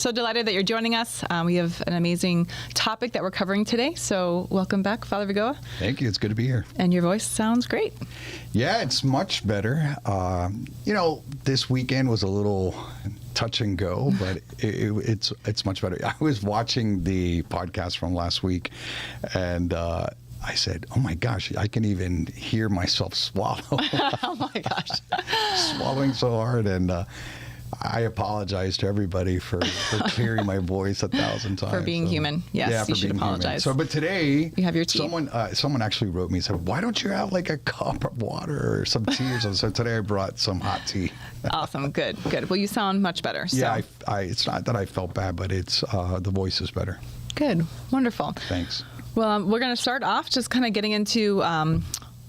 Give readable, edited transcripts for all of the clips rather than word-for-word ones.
So delighted that you're joining us. We have an amazing topic that we're covering today. So welcome back, Father Vigoa. Thank you. It's good to be here. And your voice sounds great. Yeah, it's much better. This weekend was a little touch and go, but it's much better. I was watching the podcast from last week, and I said, oh my gosh, I can even hear myself swallow. Oh my gosh. Swallowing so hard. And I apologize to everybody for clearing my voice 1,000 times. For being human. Yes, you should apologize. Human. But today, you have your tea. Someone actually wrote me and said, why don't you have like a cup of water or some tea or something? So today I brought some hot tea. Awesome. Good. Well, you sound much better. So. Yeah, it's not that I felt bad, but it's the voice is better. Good. Wonderful. Thanks. Well, we're going to start off just kind of getting into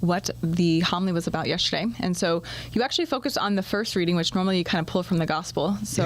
what the homily was about yesterday. And so you actually focused on the first reading, which normally you kind of pull from the gospel. So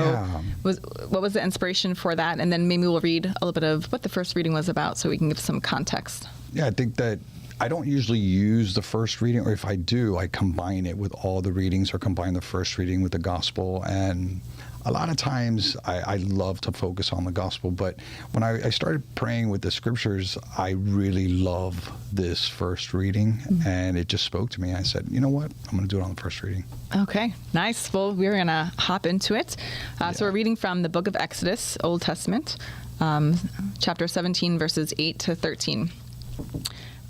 what was the inspiration for that? And then maybe we'll read a little bit of what the first reading was about so we can give some context. Yeah, I think that I don't usually use the first reading, or if I do, I combine it with all the readings or combine the first reading with the gospel. And a lot of times I love to focus on the gospel, but when I started praying with the scriptures, I really love this first reading, and it just spoke to me. I said, you know what? I'm going to do it on the first reading. Okay, nice. Well, we're going to hop into it. So we're reading from the book of Exodus, Old Testament, chapter 17, verses 8 to 13.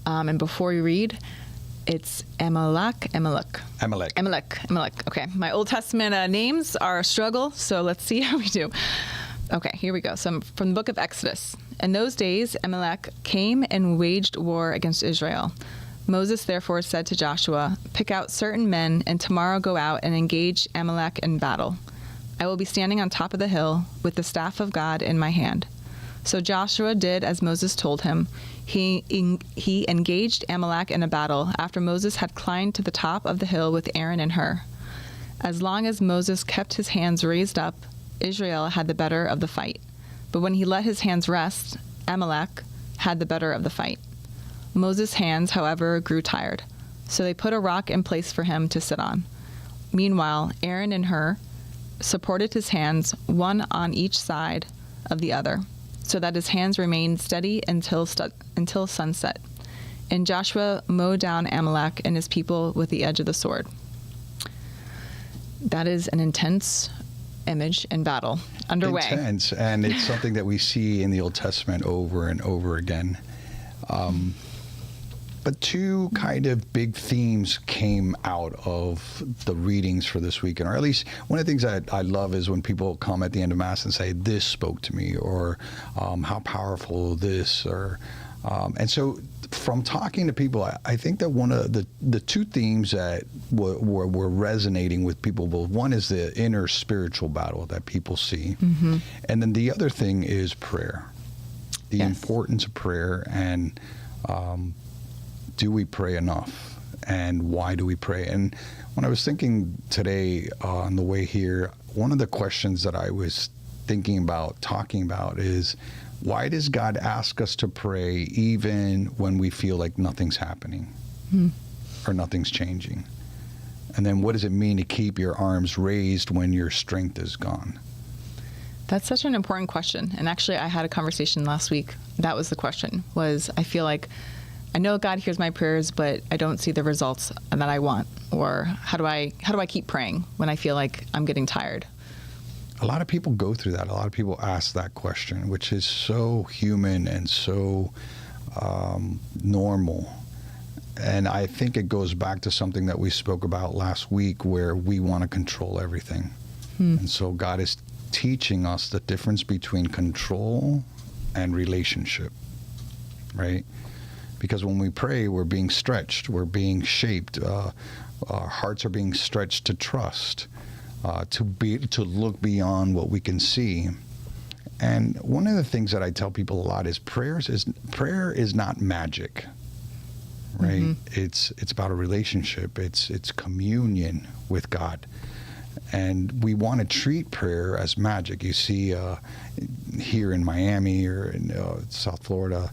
And before you read, it's Amalek. Okay, my Old Testament names are a struggle, so let's see how we do. Okay, here we go. So from the book of Exodus. In those days, Amalek came and waged war against Israel. Moses therefore said to Joshua, pick out certain men and tomorrow go out and engage Amalek in battle. I will be standing on top of the hill with the staff of God in my hand. So Joshua did as Moses told him. He engaged Amalek in a battle after Moses had climbed to the top of the hill with Aaron and Hur. As long as Moses kept his hands raised up, Israel had the better of the fight. But when he let his hands rest, Amalek had the better of the fight. Moses' hands, however, grew tired, so they put a rock in place for him to sit on. Meanwhile, Aaron and Hur supported his hands, one on each side of the other, so that his hands remained steady until sunset. And Joshua mowed down Amalek and his people with the edge of the sword. That is an intense image in battle underway. Intense, and it's something that we see in the Old Testament over and over again. But two kind of big themes came out of the readings for this weekend, or at least one of the things that I love is when people come at the end of Mass and say, this spoke to me, or how powerful this, or and so from talking to people, I think that one of the two themes that were resonating with people, well, one is the inner spiritual battle that people see, and then the other thing is prayer, the importance of prayer, and do we pray enough, and why do we pray? And when I was thinking today on the way here, one of the questions that I was thinking about, talking about, is why does God ask us to pray even when we feel like nothing's happening or nothing's changing? And then what does it mean to keep your arms raised when your strength is gone? That's such an important question. And actually, I had a conversation last week. That was the question, was I feel like I know God hears my prayers, but I don't see the results that I want. Or how do I keep praying when I feel like I'm getting tired? A lot of people go through that. A lot of people ask that question, which is so human and so normal. And I think it goes back to something that we spoke about last week, where we want to control everything. And so God is teaching us the difference between control and relationship, right? Because when we pray, we're being stretched, we're being shaped, our hearts are being stretched to trust, to look beyond what we can see. And one of the things that I tell people a lot is prayer is not magic, right? It's about a relationship. It's communion with God. And we want to treat prayer as magic. You see here in Miami or in South Florida,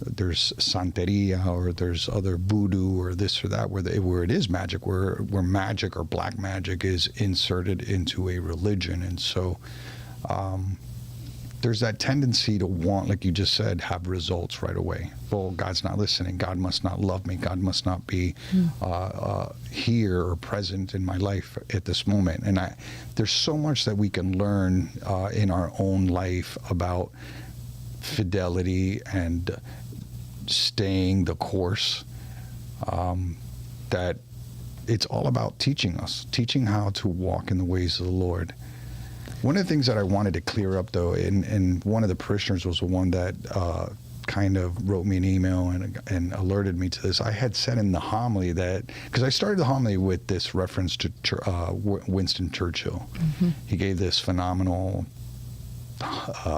there's Santeria, or there's other voodoo or this or that, where it is magic, where magic or black magic is inserted into a religion. And so there's that tendency to want, like you just said, have results right away. Well, God's not listening. God must not love me. God must not be here or present in my life at this moment. And there's so much that we can learn in our own life about fidelity and staying the course, that it's all about teaching how to walk in the ways of the Lord. One of the things that I wanted to clear up, though, and one of the parishioners was the one that kind of wrote me an email and alerted me to this. I had said in the homily that, because I started the homily with this reference to Winston Churchill. Mm-hmm. He gave this phenomenal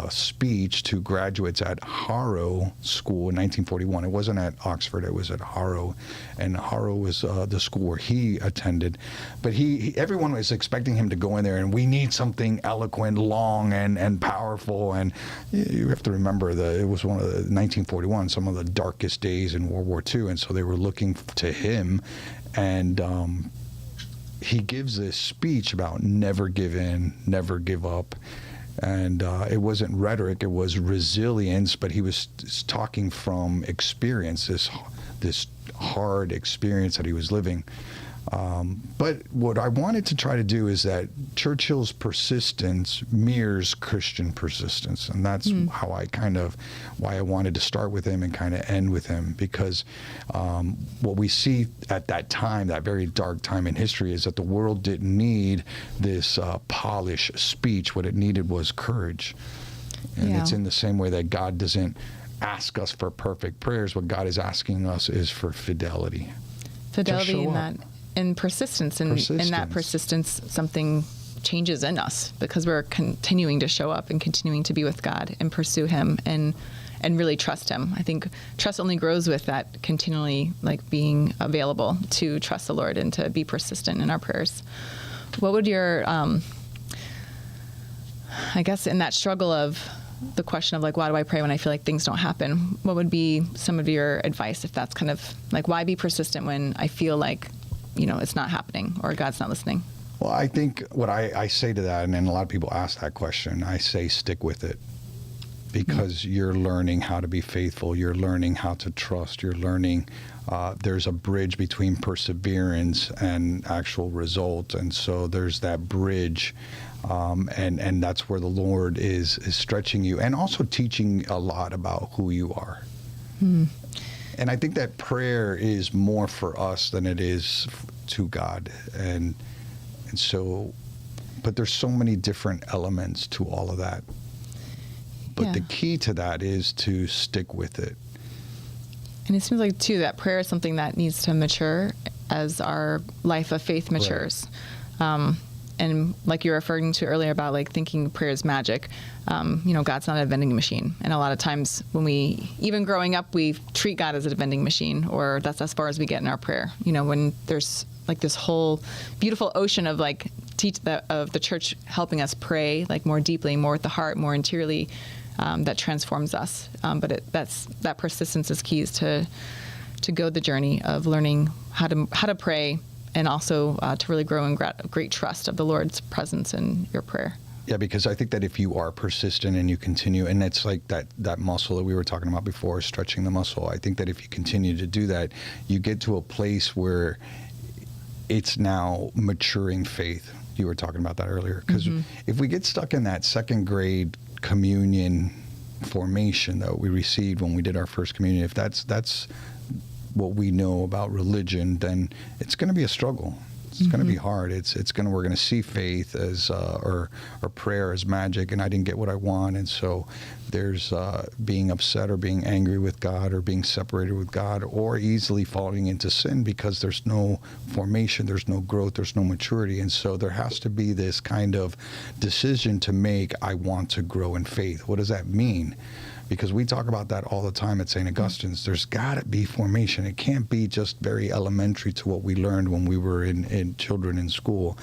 speech to graduates at Harrow School in 1941. It wasn't at Oxford, it was at Harrow, and Harrow was the school where he attended. But everyone was expecting him to go in there, and we need something eloquent, long, and powerful. And you have to remember it was one of the 1941, some of the darkest days in World War II, and so they were looking to him. And he gives this speech about never give in, never give up. And it wasn't rhetoric, it was resilience, but he was talking from experience, this hard experience that he was living. But what I wanted to try to do is that Churchill's persistence mirrors Christian persistence. And that's how why I wanted to start with him and kind of end with him. Because what we see at that time, that very dark time in history, is that the world didn't need this polished speech. What it needed was courage. And it's in the same way that God doesn't ask us for perfect prayers. What God is asking us is for fidelity. Fidelity in that. And persistence. And in that persistence, something changes in us because we're continuing to show up and continuing to be with God and pursue Him and really trust Him. I think trust only grows with that continually being available to trust the Lord and to be persistent in our prayers. What would your, I guess in that struggle of the question of why do I pray when I feel like things don't happen? What would be some of your advice if that's kind of why be persistent when I feel like it's not happening or God's not listening? Well, I think what I say to that, and then a lot of people ask that question, I say stick with it, because you're learning how to be faithful. You're learning how to trust. You're learning there's a bridge between perseverance and actual result. And so there's that bridge. And that's where the Lord is stretching you and also teaching a lot about who you are. And I think that prayer is more for us than it is to God. And so, but there's so many different elements to all of that. But the key to that is to stick with it. And it seems like, too, that prayer is something that needs to mature as our life of faith matures. Right. And like you were referring to earlier about thinking prayer is magic, God's not a vending machine. And a lot of times when even growing up, we treat God as a vending machine, or that's as far as we get in our prayer. When there's this whole beautiful ocean of of the church helping us pray more deeply, more with the heart, more interiorly, that transforms us. But that persistence is key, is to go the journey of learning how to pray. And also to really grow in great trust of the Lord's presence in your prayer. Yeah, because I think that if you are persistent and you continue, and it's like that muscle that we were talking about before, stretching the muscle. I think that if you continue to do that, you get to a place where it's now maturing faith. You were talking about that earlier. Because if we get stuck in that second grade communion formation that we received when we did our first communion, if that's what we know about religion, then it's going to be a struggle. It's going to be hard. We're going to see faith as or prayer as magic, and I didn't get what I want, and so there's being upset or being angry with God or being separated with God, or easily falling into sin because there's no formation, there's no growth, there's no maturity, and so there has to be this kind of decision to make. I want to grow in faith. What does that mean? Because we talk about that all the time at St. Augustine's. There's got to be formation. It can't be just very elementary to what we learned when we were in children in school.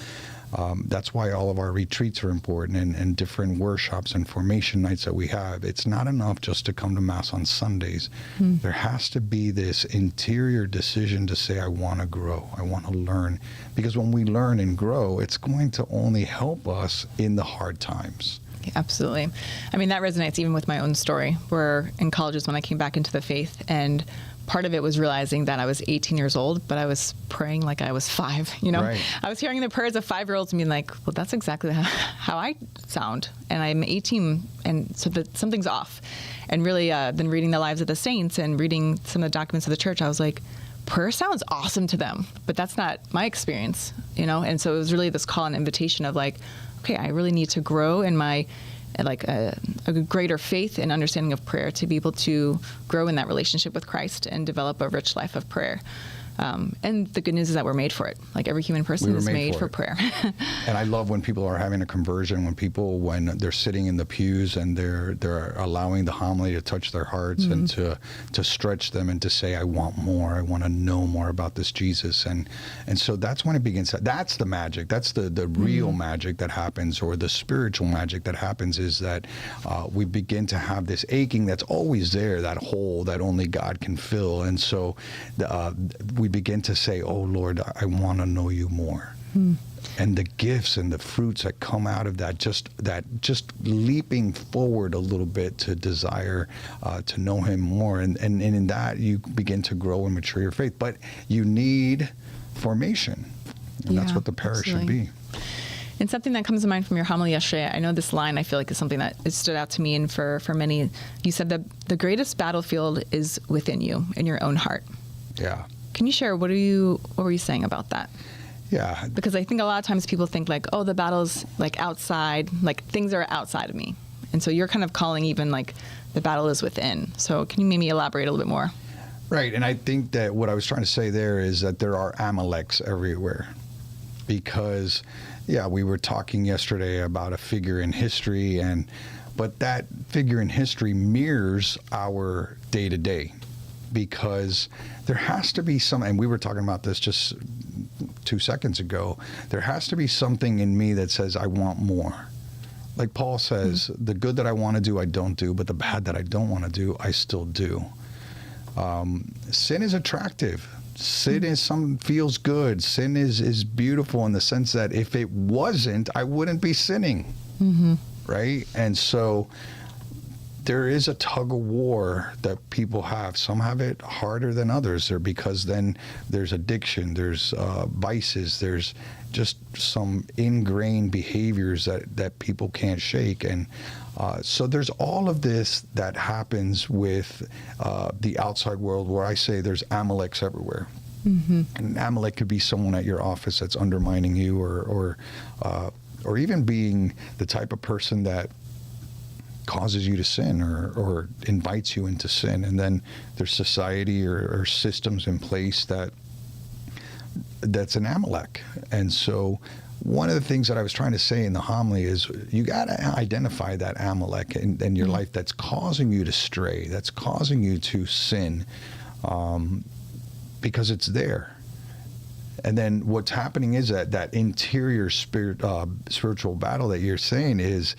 That's why all of our retreats are important, and different workshops and formation nights that we have. It's not enough just to come to Mass on Sundays. There has to be this interior decision to say, I want to grow, I want to learn. Because when we learn and grow, it's going to only help us in the hard times. Absolutely. I mean, that resonates even with my own story, where in colleges when I came back into the faith, and part of it was realizing that I was 18 years old, but I was praying like I was 5, you know? Right. I was hearing the prayers of 5-year-olds and being like, well, that's exactly how I sound. And I'm 18, and so something's off. And really, then reading the lives of the saints and reading some of the documents of the church, I was like, prayer sounds awesome to them, but that's not my experience, you know? And so it was really this call and invitation of like, okay, I really need to grow in my like a greater faith and understanding of prayer to be able to grow in that relationship with Christ and develop a rich life of prayer. And the good news is that we're made for it. Like every human person is made for prayer. And I love when people are having a conversion, when they're sitting in the pews and they're allowing the homily to touch their hearts and to stretch them and to say, I want more. I want to know more about this Jesus. And so that's when it begins. That's the magic. That's the real magic that happens, or the spiritual magic that happens, is that we begin to have this aching that's always there, that hole that only God can fill. And so we begin to say, oh Lord, I want to know you more. And the gifts and the fruits that come out of that, just leaping forward a little bit to desire to know him more. And in that you begin to grow and mature your faith. But you need formation. And that's what the parish should be. And something that comes to mind from your homily yesterday, I know this line I feel like is something that it stood out to me, and for many, you said that the greatest battlefield is within you, in your own heart. Yeah. Can you share, what were you saying about that? Yeah. Because I think a lot of times people think like, oh, the battle's like outside, like things are outside of me. And so you're kind of calling even like the battle is within. So can you maybe elaborate a little bit more? Right. And I think that what I was trying to say there is that there are Amaleks everywhere. Because, yeah, we were talking yesterday about a figure in history, but that figure in history mirrors our day-to-day. Because there has to be some, and we were talking about this just 2 seconds ago, there has to be something in me that says, I want more. Like Paul says, the good that I want to do, I don't do, but the bad that I don't want to do, I still do. Sin is attractive. Sin feels good. Sin is beautiful in the sense that if it wasn't, I wouldn't be sinning. Right? And so there is a tug of war that people have. Some have it harder than others, because then there's addiction, there's vices, there's just some ingrained behaviors that people can't shake. And so there's all of this that happens with the outside world, where I say there's Amaleks everywhere. And Amalek could be someone at your office that's undermining you, or even being the type of person that causes you to sin or invites you into sin. And then there's society or systems in place that's an Amalek. And so one of the things that I was trying to say in the homily is you got to identify that Amalek in your life that's causing you to stray, that's causing you to sin, because it's there. And then what's happening is that interior spiritual battle that you're saying is,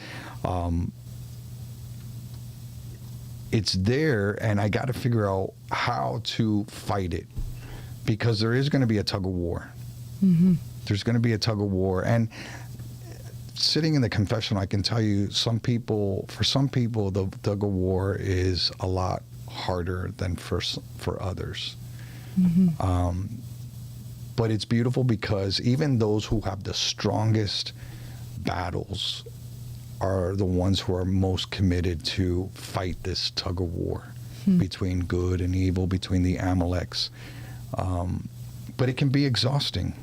it's there, and I got to figure out how to fight it, because there is going to be a tug of war. There's going to be a tug of war. And sitting in the confessional, I can tell you, for some people, the tug of war is a lot harder than for others. But it's beautiful, because even those who have the strongest battles are the ones who are most committed to fight this tug of war between good and evil, between the Amaleks. But it can be exhausting.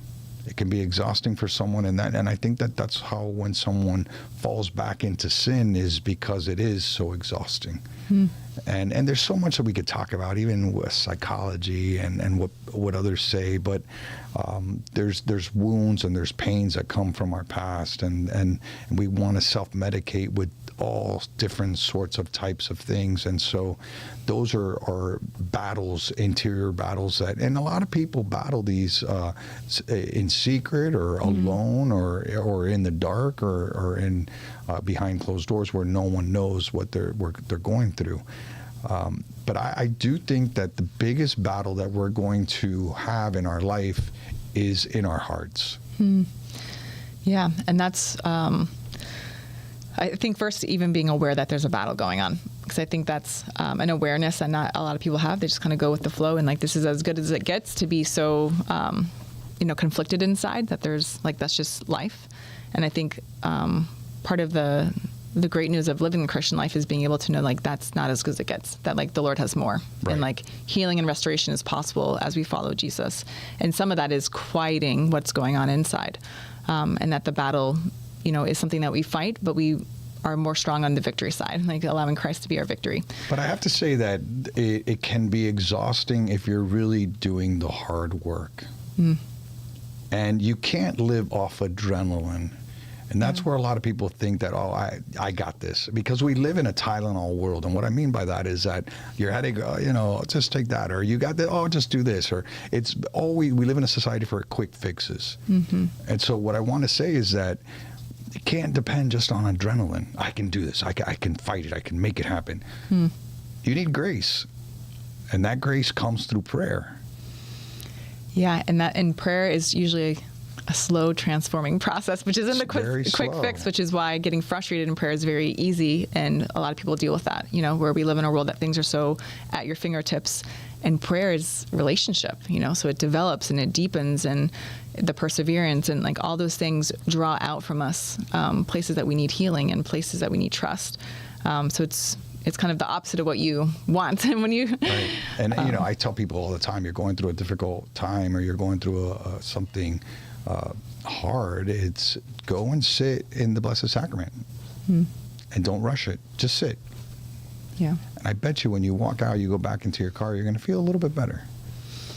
It can be exhausting for someone, and I think that's how, when someone falls back into sin, is because it is so exhausting. And there's so much that we could talk about, even with psychology and what others say, but there's wounds and there's pains that come from our past, and we want to self-medicate with all different sorts of types of things. And so those are battles, interior battles, and a lot of people battle these in secret, or alone, or in the dark, or in behind closed doors, where no one knows what they're going through. But I do think that the biggest battle that we're going to have in our life is in our hearts. Yeah, and that's I think first, even being aware that there's a battle going on, because I think that's an awareness that not a lot of people have. They just kind of go with the flow, and like, this is as good as it gets, to be so, conflicted inside that there's like, that's just life. And I think part of the great news of living the Christian life is being able to know, like, that's not as good as it gets, that like the Lord has more, right. And like healing and restoration is possible as we follow Jesus. And some of that is quieting what's going on inside, and that the battle, is something that we fight, but we are more strong on the victory side, like allowing Christ to be our victory. But I have to say that it can be exhausting if you're really doing the hard work. And you can't live off adrenaline. And that's where a lot of people think that, I got this. Because we live in a Tylenol world. And what I mean by that is that your headache, just take that. Or you got that, just do this. Or it's always, we live in a society for quick fixes. And so what I want to say is that it can't depend just on adrenaline. I can do this. I can fight it. I can make it happen. You need grace. And that grace comes through prayer. Yeah, and prayer is usually a slow transforming process, which isn't the quick fix, which is why getting frustrated in prayer is very easy, and a lot of people deal with that, where we live in a world that things are so at your fingertips, and prayer is relationship, so it develops and it deepens, and the perseverance and like all those things draw out from us places that we need healing and places that we need trust. So it's kind of the opposite of what you want. And when you, right. And I tell people all the time, you're going through a difficult time, or you're going through something hard. It's go and sit in the Blessed Sacrament, and don't rush it. Just sit. Yeah. And I bet you when you walk out, you go back into your car, you're going to feel a little bit better.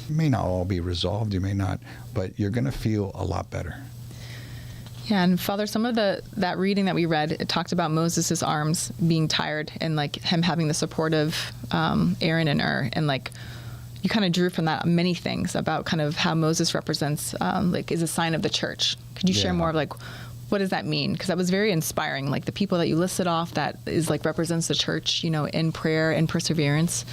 It may not all be resolved, you may not, but you're going to feel a lot better. Yeah, and Father, some of that reading that we read, it talked about Moses' arms being tired, and like him having the support of Aaron and Ur, and like you kind of drew from that many things about kind of how Moses represents, is a sign of the church. Could you share more of like, what does that mean? Because that was very inspiring. Like the people that you listed off, that is like represents the church, in prayer and perseverance.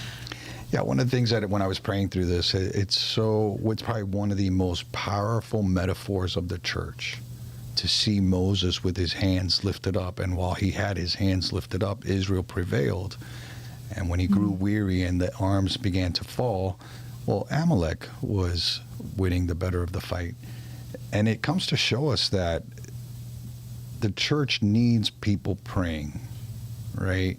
Yeah, one of the things that when I was praying through this, it's probably one of the most powerful metaphors of the church, to see Moses with his hands lifted up. And while he had his hands lifted up, Israel prevailed. And when he grew weary and the arms began to fall, well, Amalek was winning the better of the fight. And it comes to show us that the church needs people praying, right?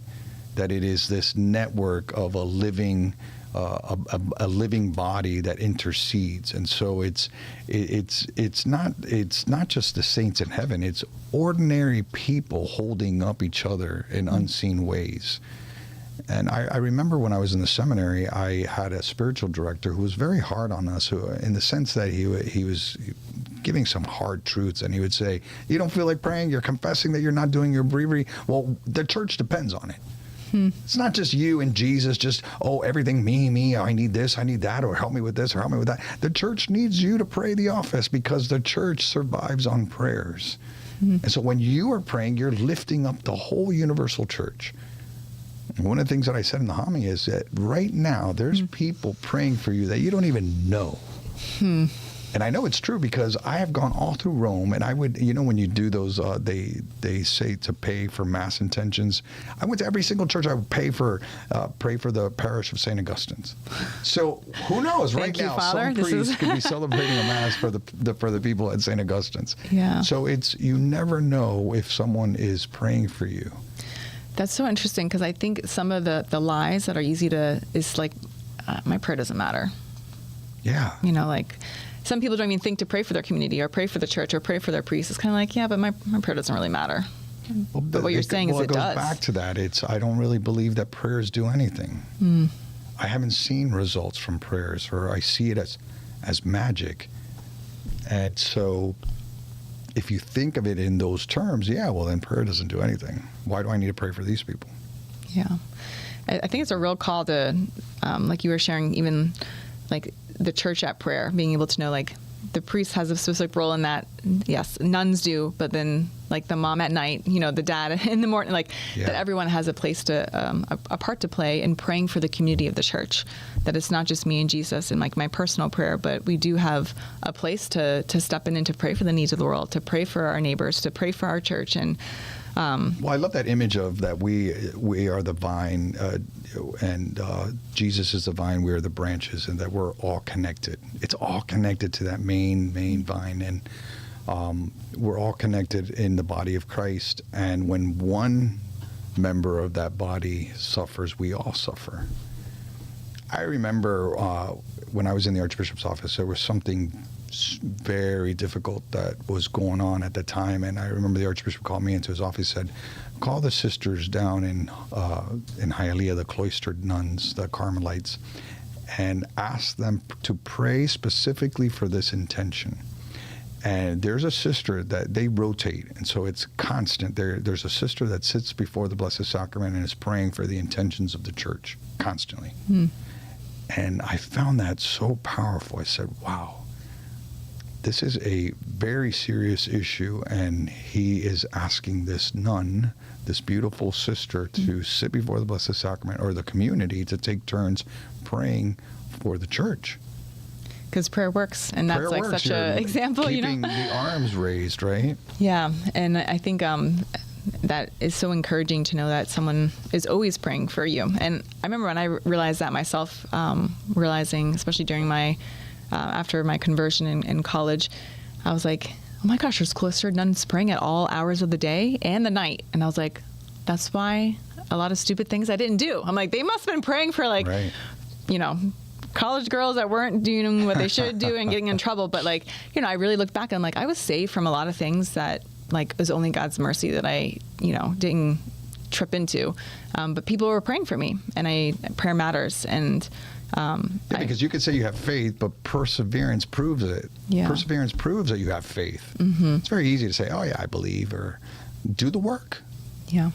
That it is this network of a living body that intercedes. And so it's not just the saints in heaven, it's ordinary people holding up each other in unseen ways. And I remember when I was in the seminary, I had a spiritual director who was very hard on us, who, in the sense that he was giving some hard truths, and he would say, you don't feel like praying, you're confessing that you're not doing your breviary. Well, the church depends on it. It's not just you and Jesus, just, everything me, I need this, I need that, or help me with this, or help me with that. The church needs you to pray the office, because the church survives on prayers. And so when you are praying, you're lifting up the whole universal church. And one of the things that I said in the homily is that right now there's people praying for you that you don't even know. And I know it's true, because I have gone all through Rome, and I would, when you do those, they say to pay for mass intentions. I went to every single church. I would pray for the parish of St. Augustine's. So who knows? Right now, some priest could be celebrating a mass for the people at St. Augustine's. Yeah. So you never know if someone is praying for you. That's so interesting, because I think some of the lies that are easy is like, my prayer doesn't matter. Yeah. Like some people don't even think to pray for their community or pray for the church or pray for their priest. It's kind of like, yeah, but my prayer doesn't really matter. Well, but what you're saying is it does. It goes back to that. I don't really believe that prayers do anything. I haven't seen results from prayers, or I see it as magic. And so if you think of it in those terms, then prayer doesn't do anything. Why do I need to pray for these people? Yeah. I think it's a real call to, like you were sharing, even like the church at prayer, being able to know, like, the priest has a specific role in that. Yes, nuns do, but then like the mom at night, the dad in the morning, that everyone has a place to, a part to play in praying for the community of the church. That it's not just me and Jesus and like my personal prayer, but we do have a place to step in and to pray for the needs of the world, to pray for our neighbors, to pray for our church. And Well, I love that image of that we are the vine, and Jesus is the vine, we are the branches, and that we're all connected. It's all connected to that main vine, and we're all connected in the body of Christ. And when one member of that body suffers, we all suffer. I remember when I was in the Archbishop's office, there was something very difficult that was going on at the time, and I remember the Archbishop called me into his office and said, call the sisters down in Hialeah, the cloistered nuns, the Carmelites, and ask them to pray specifically for this intention. And there's a sister that they rotate, and so it's constant. There's a sister that sits before the Blessed Sacrament and is praying for the intentions of the church constantly. And I found that so powerful. I said, wow, this is a very serious issue, and he is asking this nun, this beautiful sister, to sit before the Blessed Sacrament, or the community to take turns praying for the church. Because prayer works, and that's Prayer like works. such an example, Keeping the arms raised, right? Yeah, and I think that is so encouraging to know that someone is always praying for you. And I remember when I realized that myself, realizing, especially during my after my conversion in college, I was like, oh my gosh, there's cloistered nuns praying at all hours of the day and the night. And I was like, that's why a lot of stupid things I didn't do. I'm like, they must have been praying for Right. college girls that weren't doing what they should do and getting in trouble. But I really look back and I'm like, I was saved from a lot of things that it was only God's mercy that I, didn't trip into. But people were praying for me, and prayer matters. And because you could say you have faith, but perseverance proves it. Yeah. Perseverance proves that you have faith. It's very easy to say, oh yeah, I believe, or do the work. Yeah.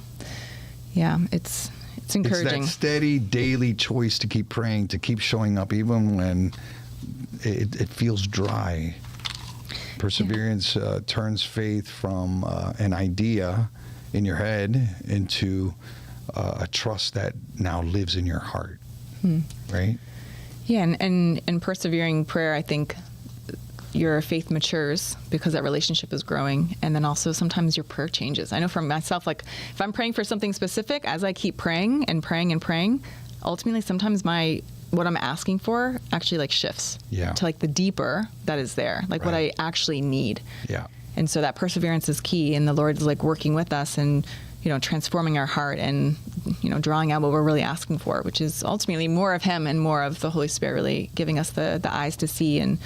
It's encouraging. It's that steady daily choice to keep praying, to keep showing up, even when it feels dry. Perseverance turns faith from an idea in your head into a trust that now lives in your heart. Right? Yeah, and persevering prayer, I think your faith matures because that relationship is growing, and then also sometimes your prayer changes. I know for myself, if I'm praying for something specific, as I keep praying and praying and praying, ultimately sometimes what I'm asking for actually shifts to the deeper that is there, what I actually need. Yeah. And so that perseverance is key, and the Lord is working with us and transforming our heart and drawing out what we're really asking for, which is ultimately more of Him and more of the Holy Spirit really giving us the eyes to see and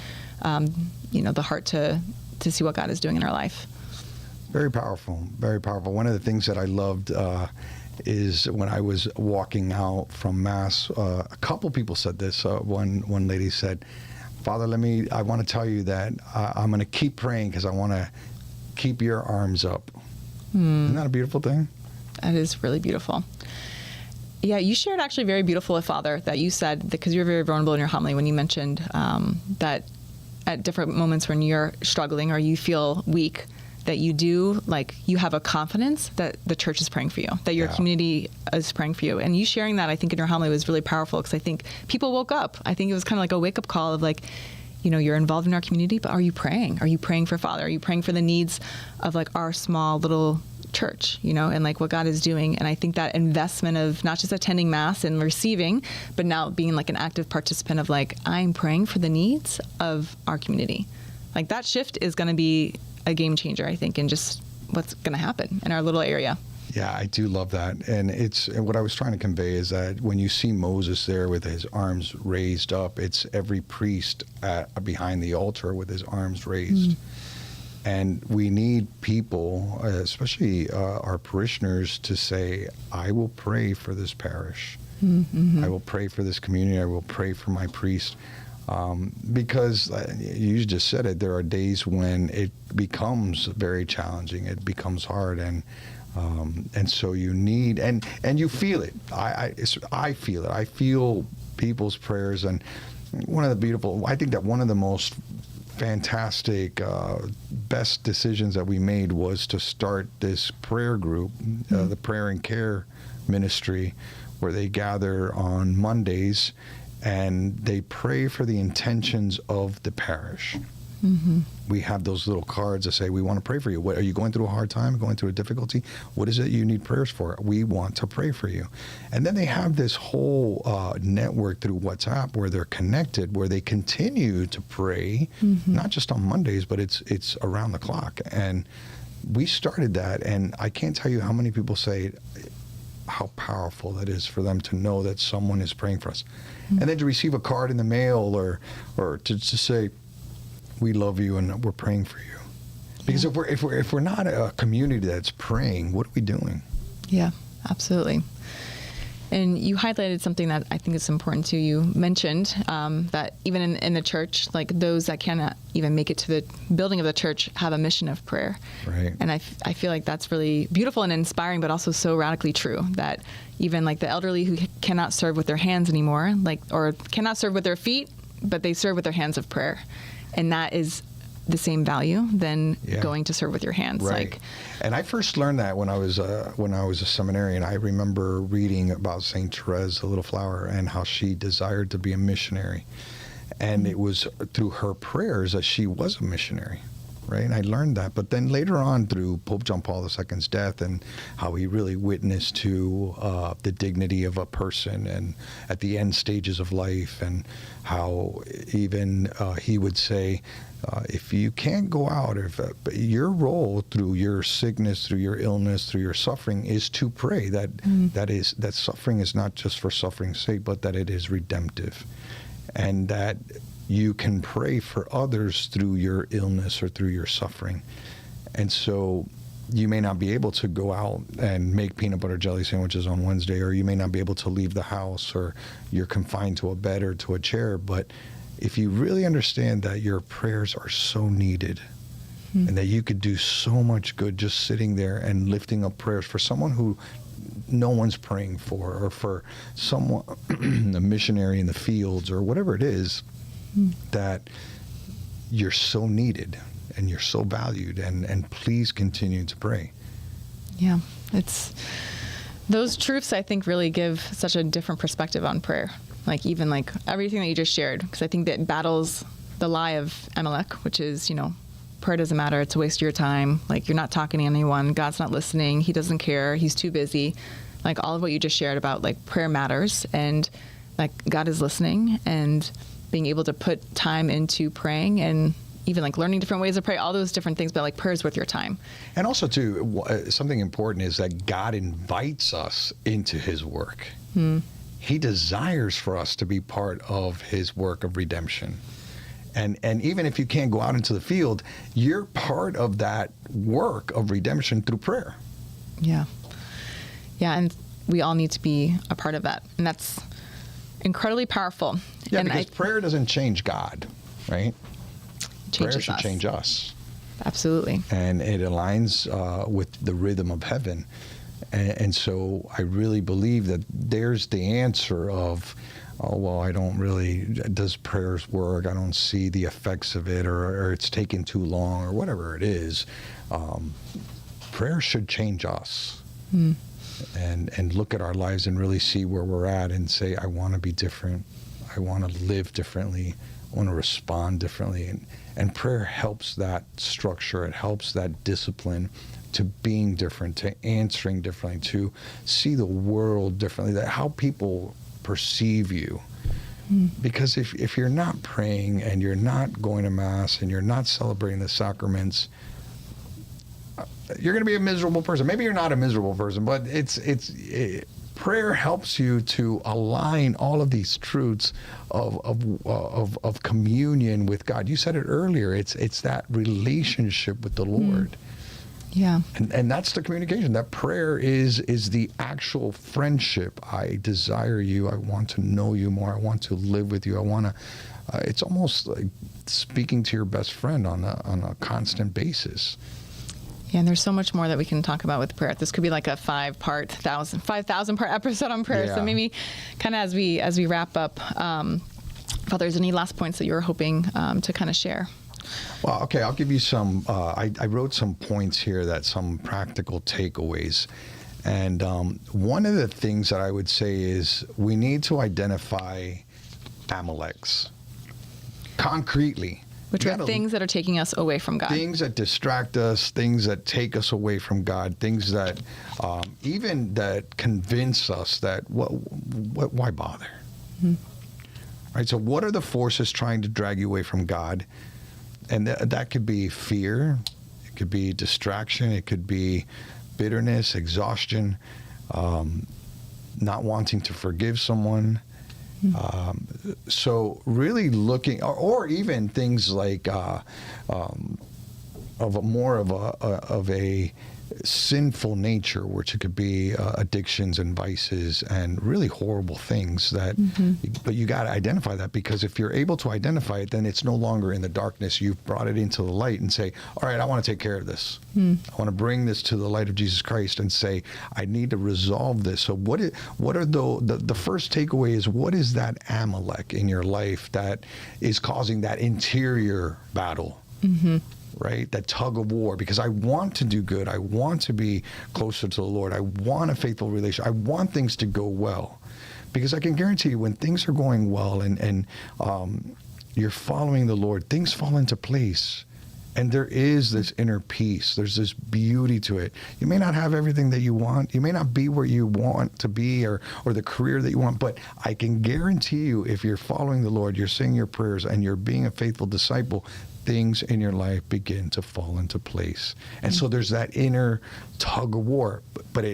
the heart to see what God is doing in our life. Very powerful, very powerful. One of the things that I loved is when I was walking out from Mass, a couple people said this. One lady said, Father, I want to tell you that I'm going to keep praying because I want to keep your arms up. Isn't that a beautiful thing? That is really beautiful. Yeah, you shared actually very beautiful with Father that you said, because you're very vulnerable in your homily when you mentioned that at different moments when you're struggling or you feel weak, that you do, you have a confidence that the church is praying for you, that your community is praying for you. And you sharing that, I think, in your homily was really powerful, because I think people woke up. I think it was kind of a wake-up call of you're involved in our community, but are you praying? Are you praying for Father? Are you praying for the needs of our small little church, and what God is doing? And I think that investment of not just attending Mass and receiving, but now being an active participant of I'm praying for the needs of our community. That shift is going to be a game changer, I think, in just what's going to happen in our little area. Yeah, I do love that. And what I was trying to convey is that when you see Moses there with his arms raised up, it's every priest behind the altar with his arms raised. And we need people, especially our parishioners, to say, I will pray for this parish. I will pray for this community. I will pray for my priest. Because you just said it, there are days when it becomes very challenging. It becomes hard. And so you need, and you feel it. I feel it. I feel people's prayers. And I think that one of the most fantastic, best decisions that we made was to start this prayer group, the Prayer and Care Ministry, where they gather on Mondays and they pray for the intentions of the parish. We have those little cards that say, we want to pray for you. What, are you going through a hard time, going through a difficulty? What is it you need prayers for? We want to pray for you. And then they have this whole network through WhatsApp where they're connected, where they continue to pray, not just on Mondays, but it's around the clock. And we started that, and I can't tell you how many people say how powerful that is for them to know that someone is praying for us. And then to receive a card in the mail or to say, we love you and we're praying for you. Because if we're not a community that's praying, what are we doing? Yeah, absolutely. And you highlighted something that I think is important too. You mentioned that even in the church, like those that cannot even make it to the building of the church have a mission of prayer. Right. And I feel like that's really beautiful and inspiring, but also so radically true that even like the elderly who cannot serve with their hands anymore, or cannot serve with their feet, but they serve with their hands of prayer. And that is the same value than going to serve with your hands. Right. And I first learned that when I was a seminarian. I remember reading about Saint Therese, the Little Flower, and how she desired to be a missionary. And it was through her prayers that she was a missionary. Right. And I learned that. But then later on, through Pope John Paul II's death and how he really witnessed to the dignity of a person and at the end stages of life, and how even he would say, if you can't go out, but your role through your sickness, through your illness, through your suffering is to pray. That suffering is not just for suffering's sake, but that it is redemptive, and that you can pray for others through your illness or through your suffering. And so you may not be able to go out and make peanut butter jelly sandwiches on Wednesday, or you may not be able to leave the house, or you're confined to a bed or to a chair. But if you really understand that your prayers are so needed, and that you could do so much good just sitting there and lifting up prayers for someone who no one's praying for, or for someone, a missionary in the fields, or whatever it is, that you're so needed and you're so valued, and please continue to pray. Yeah, it's those truths I think really give such a different perspective on prayer. Like even like everything that you just shared, because I think that battles the lie of Amalek, which is, prayer doesn't matter. It's a waste of your time. Like you're not talking to anyone. God's not listening. He doesn't care. He's too busy. Like all of what you just shared about like prayer matters, and like God is listening, and being able to put time into praying, and even like learning different ways to pray, all those different things, but like prayer is worth your time. And also too, something important is that God invites us into his work. He desires for us to be part of his work of redemption. And even if you can't go out into the field, you're part of that work of redemption through prayer. Yeah. Yeah, and we all need to be a part of that. And that's incredibly powerful. Yeah, and because prayer doesn't change God, right? Prayer should us. change us. Absolutely. And it aligns with the rhythm of heaven. And so I really believe that there's the answer of, oh, well, I don't really, does prayers work? I don't see the effects of it, or it's taking too long, or whatever it is. Prayer should change us. And look at our lives and really see where we're at and say, I want to be different. I want to live differently. I want to respond differently. And prayer helps that structure. It helps that discipline to being different, to answering differently, to see the world differently, that how people perceive you. Because if you're not praying and you're not going to Mass and you're not celebrating the sacraments, you're going to be a miserable person. Maybe you're not a miserable person, but prayer helps you to align all of these truths of communion with God. You said it earlier. It's that relationship with the Lord. Yeah. And that's the communication. That prayer is the actual friendship. I desire you. I want to know you more. I want to live with you. I want to. It's almost like speaking to your best friend on a constant basis. Yeah, and there's so much more that we can talk about with prayer. This could be like a 5,000 part episode on prayer. Yeah. So maybe kind of as we wrap up, Father, there's any last points that you're hoping to kind of share? Well, okay, I'll give you some. I wrote some points here, some practical takeaways. And one of the things that I would say is we need to identify Amaleks concretely. Which are things that are taking us away from God. Things that distract us, things that take us away from God, things that even that convince us that why bother? Right. So, what are the forces trying to drag you away from God? And that could be fear, it could be distraction, it could be bitterness, exhaustion, not wanting to forgive someone. So really looking, or even things like of a sinful nature, which it could be addictions and vices and really horrible things that, but you got to identify that, because if you're able to identify it, then it's no longer in the darkness. You've brought it into the light and say, all right, I want to take care of this. I want to bring this to the light of Jesus Christ and say, I need to resolve this. So what are the first takeaway is, what is that Amalek in your life that is causing that interior battle? Right? That tug of war, because I want to do good. I want to be closer to the Lord. I want a faithful relationship. I want things to go well, because I can guarantee you when things are going well and you're following the Lord, things fall into place. And there is this inner peace. There's this beauty to it. You may not have everything that you want. You may not be where you want to be or the career that you want, but I can guarantee you, if you're following the Lord, you're saying your prayers, and you're being a faithful disciple, things in your life begin to fall into place. And so there's that inner tug of war. But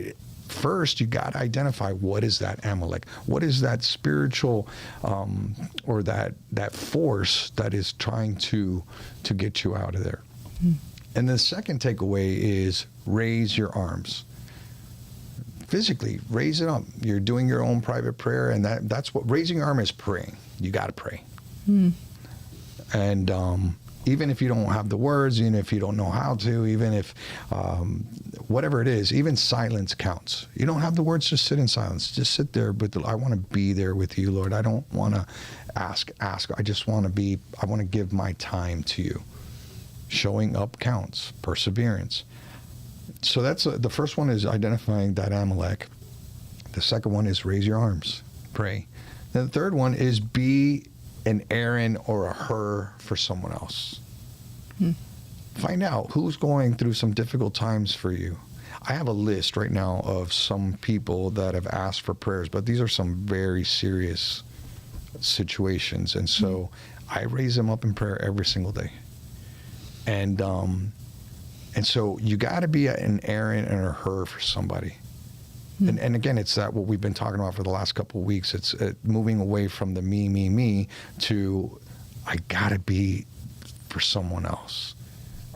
first, you got to identify, what is that Amalek? What is that spiritual or that force that is trying to get you out of there? And the second takeaway is raise your arms. Physically, raise it up. You're doing your own private prayer, and that's what raising your arm is. Praying. You got to pray. And even if you don't have the words, even if you don't know how to, even if whatever it is, even silence counts. You don't have the words, just sit in silence. Just sit there. But I want to be there with you, Lord. I don't want to ask. I just want to I want to give my time to you. Showing up counts. Perseverance. So that's the first one, is identifying that Amalek. The second one is raise your arms. Pray. Then the third one is be an Aaron or a Hur for someone else. Find out who's going through some difficult times for you. I have a list right now of some people that have asked for prayers, but these are some very serious situations. And so I raise them up in prayer every single day. And so you got to be an Aaron and a Hur for somebody. And again, it's that what we've been talking about for the last couple of weeks. It's moving away from the me to I got to be for someone else.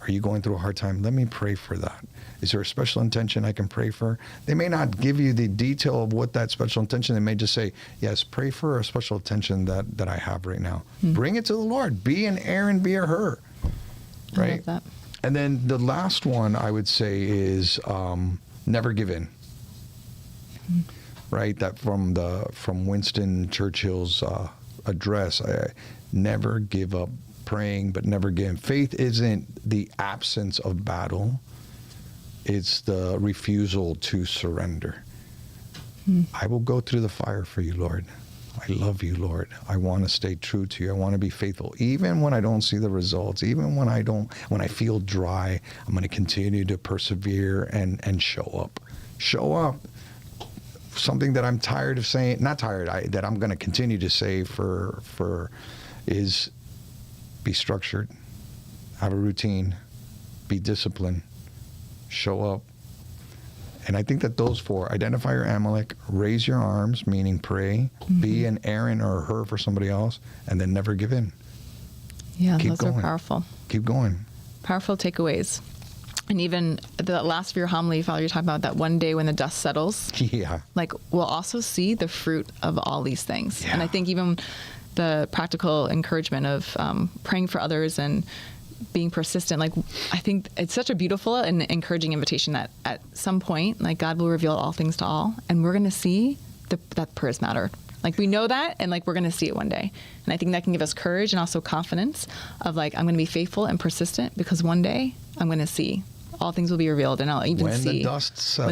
Are you going through a hard time? Let me pray for that. Is there a special intention I can pray for? They may not give you the detail of what that special intention. They may just say, yes, pray for a special intention that I have right now. Bring it to the Lord. Be an Aaron, be a Hur. Right? I love that. And then the last one I would say is never give in. Right, that from Winston Churchill's address, never give up praying, but never give in. Faith isn't the absence of battle; it's the refusal to surrender. I will go through the fire for you, Lord. I love you, Lord. I want to stay true to you. I want to be faithful, even when I don't see the results, even when I feel dry. I'm going to continue to persevere and show up. Show up. Something that I'm tired of saying, not tired, that I'm going to continue to say is be structured, have a routine, be disciplined, show up. And I think that those four, identify your Amalek, raise your arms, meaning pray, be an Aaron or a Hur for somebody else, and then never give in. Yeah, Keep those going. are powerful. Keep going. Powerful takeaways. And even the last of your homily, Father, you're talking about that one day when the dust settles. Yeah. Like, we'll also see the fruit of all these things. Yeah. And I think even the practical encouragement of praying for others and being persistent, like, I think it's such a beautiful and encouraging invitation that at some point, like, God will reveal all things to all, and we're going to see that prayers matter. Like, we know that, and like, we're going to see it one day. And I think that can give us courage and also confidence of like, I'm going to be faithful and persistent, because one day I'm going to see all things will be revealed, and I'll even see when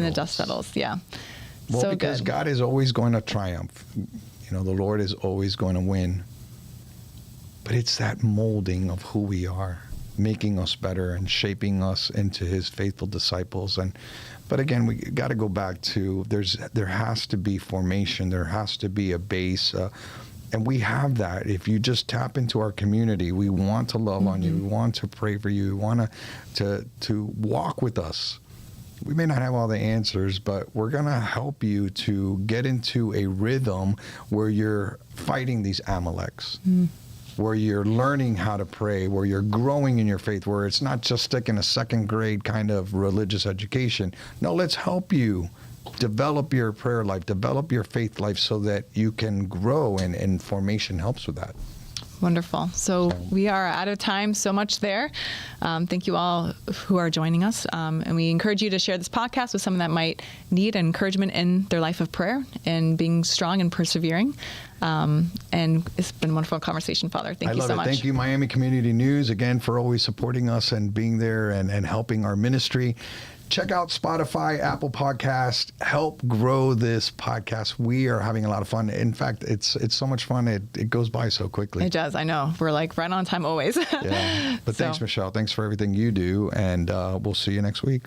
the dust settles. Yeah. Well, so because good. God is always going to triumph. The Lord is always going to win. but it's that molding of who we are, making us better and shaping us into his faithful disciples. But again, we got to go back to there has to be formation, there has to be a base, and we have that. If you just tap into our community, we want to love on you, we want to pray for you, we want to walk with us. We may not have all the answers, but we're going to help you to get into a rhythm where you're fighting these Amaleks, where you're learning how to pray, where you're growing in your faith, where it's not just sticking a second grade kind of religious education. No, let's help you develop your prayer life, develop your faith life so that you can grow, and formation helps with that. Wonderful. So we are out of time. So much there. Thank you all who are joining us. And we encourage you to share this podcast with someone that might need encouragement in their life of prayer and being strong and persevering. And it's been a wonderful conversation, Father. Thank you so much. Thank you, Miami Community News, again, for always supporting us and being there and helping our ministry. Check out Spotify, Apple Podcast. Help grow this podcast. We are having a lot of fun. In fact, it's so much fun. It goes by so quickly. It does. I know. We're like right on time always. Yeah. But thanks, Michelle. Thanks for everything you do. And we'll see you next week.